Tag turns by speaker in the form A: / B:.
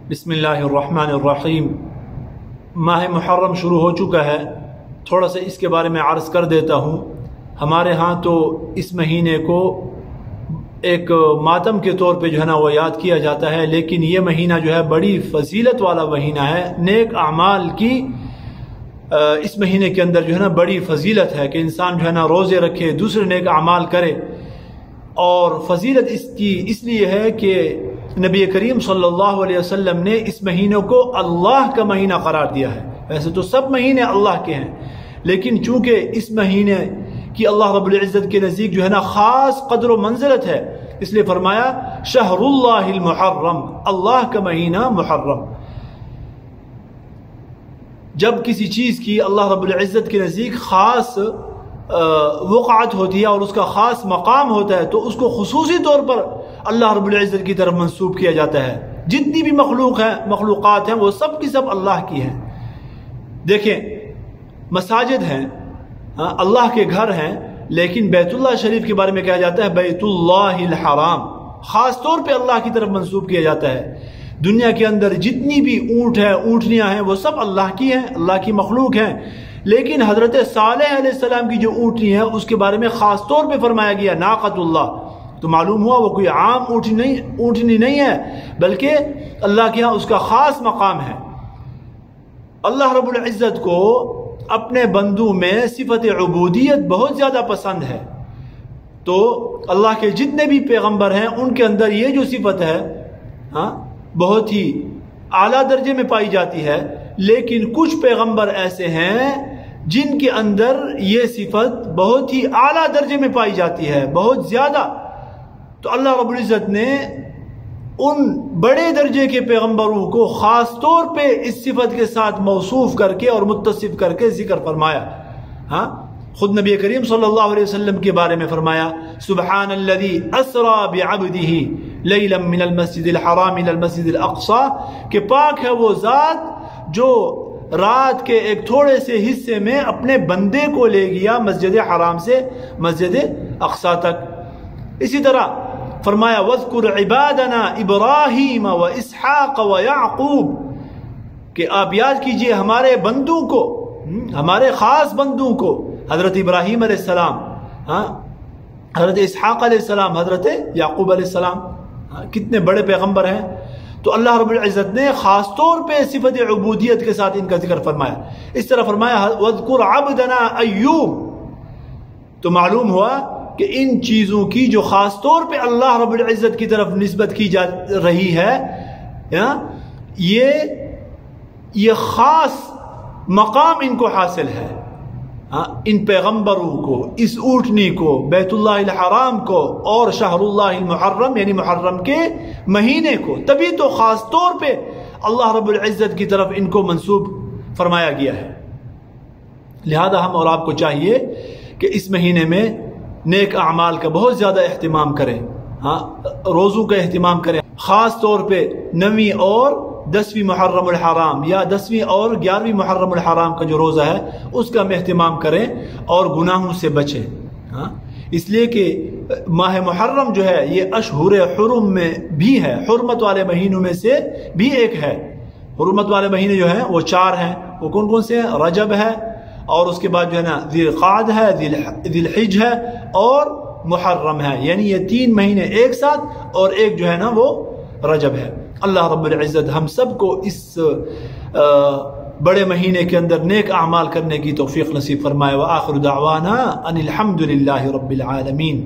A: बिस्मिल्लाहिर्रहमानिर्रहीम। माह मुहर्रम शुरू हो चुका है। थोड़ा सा इसके बारे में अर्ज़ कर देता हूँ। हमारे यहाँ तो इस महीने को एक मातम के तौर पे जो है ना वो याद किया जाता है, लेकिन ये महीना जो है बड़ी फजीलत वाला महीना है। नेक अमाल की इस महीने के अंदर जो है ना बड़ी फजीलत है कि इंसान जो है ना रोज़े रखे, दूसरे नेक अमाल करे। और फजीलत इसकी इसलिए है कि नबी करीम सल्लल्लाहु अलैहि वसल्लम ने इस महीने को अल्लाह का महीना करार दिया है। वैसे तो सब महीने अल्लाह के हैं, लेकिन चूंकि इस महीने की अल्लाह रब्बुल इज़्ज़त के नज़दीक जो है ना ख़ास क़द्र व मंज़िलत है, इसलिए फरमाया शहरुल्लाहिल मुहर्रम, अल्लाह का महीना मुहर्रम। जब किसी चीज़ की अल्लाह रब्बुल इज़्ज़त के नज़दीक ख़ास वक़अत होती है और उसका ख़ास मकाम होता है, तो उसको खुसूसी तौर पर अल्लाह रब्बुल इज़्ज़त की तरफ मंसूब किया जाता है। जितनी भी मखलूक़ात हैं वो सब की सब अल्लाह की हैं। देखें, मसाजिद हैं, अल्लाह के घर हैं, लेकिन बैतुल्लाह शरीफ के बारे में कहा जाता है बैतुल्लाहिल हराम, ख़ास तौर पे अल्लाह की तरफ मंसूब किया जाता है। दुनिया के अंदर जितनी भी ऊँट है, ऊँटनियाँ हैं, वो सब अल्लाह की हैं, अल्लाह की मखलूक हैं। लेकिन हज़रत सालेह अलैहिस्सलाम की जो ऊँटनी है उसके बारे में ख़ास तौर पे फरमाया गया नाक़तुल्लाह, तो मालूम हुआ वो कोई आम ऊँटनी नहीं है, बल्कि अल्लाह के यहाँ उसका ख़ास मकाम है। अल्लाह रब्बुल इज़्ज़त को अपने बंदू में सिफत उबूदियत बहुत ज़्यादा पसंद है। तो अल्लाह के जितने भी पैगम्बर हैं उनके अंदर ये जो सिफत है बहुत ही आला दर्जे में पाई जाती है। लेकिन कुछ पैगम्बर ऐसे हैं जिनके अंदर ये सिफत बहुत ही आला दर्जे में पाई जाती है, बहुत ज़्यादा। तो अल्लाह रब्बुल इज़्ज़त ने उन बड़े दर्जे के पैगम्बरों को ख़ास तौर पे इस सिफत के साथ मौसूफ करके और मुत्तसिफ करके जिक्र फरमाया। खुद नबी करीम सल्लल्लाहु अलैहि वसल्लम के बारे में फरमाया सुब्हानल्लज़ी अस्रा बिअब्दिही लैलन मिनल मस्जिदिल हराम इलल मस्जिदिल अक़सा, कि पाक है वो ज़ात जो रात के एक थोड़े से हिस्से में अपने बंदे को ले गया मस्जिद हराम से मस्जिद अक़सा तक। इसी तरह फरमाया वज़कुर इबादना इब्राहीम व इसहाक़ व याक़ूब, कि आप याद कीजिए हमारे बंदों को, हमारे ख़ास बंदों को, हज़रत इब्राहीम अलैहिस्सलाम, हज़रत इसहाक़ अलैहिस्सलाम, हज़रत याक़ूब अलैहिस्सलाम, कितने बड़े पैगम्बर हैं। तो अल्लाह रब्बुल इज़्ज़त ने ख़ास तौर पे सिफत उबूदियत के साथ इनका जिक्र फरमाया। इस तरह फरमाया वज़कुर अब्दना अय्यूब, तो मालूम हुआ कि इन चीज़ों की जो ख़ास तौर पे अल्लाह रब्बुल इज़्ज़त की तरफ निस्बत की जा रही है, ये ख़ास मकाम इनको हासिल है। इन पैगम्बरों को, इस ऊँटनी को, बैतुल्लाहिल हराम को और शहरुल्लाहिल मुहर्रम यानी मुहर्रम के महीने को, तभी तो ख़ास तौर पे अल्लाह रब्बुल इज़्ज़त की तरफ इनको मंसूब फरमाया गया है। लिहाजा हम और आपको चाहिए कि इस महीने में नेक अमाल का बहुत ज़्यादा अहतमाम करें। रोज़ों का अहतमाम करें, ख़ास तौर पे 9वीं और 10वीं मुहर्रमुल हराम या 10वीं और 11वीं मुहर्रमुल हराम का जो रोज़ा है उसका हम अहतमाम करें और गुनाहों से बचें। इसलिए कि माह मुहर्रम जो है ये अशहुर हुरुम में भी है, हुर्मत वाले महीनों में से भी एक है। हुर्मत वाले महीने जो हैं वो 4 हैं। वो कौन कौन से हैं? रजब है, और उसके बाद जो है ना ज़िलक़ाद है, ज़िलहिज है और मुहर्रम है, यानी ये 3 महीने एक साथ, और एक जो है ना वो रजब है। अल्लाह रब्बुल इज़्ज़त हम सब को इस बड़े महीने के अंदर नेक अमाल करने की तौफ़ीक़ नसीब फरमाए। व आखिरु दावाना अनिल हम्दुलिल्लाहि रब्बिल आलमीन।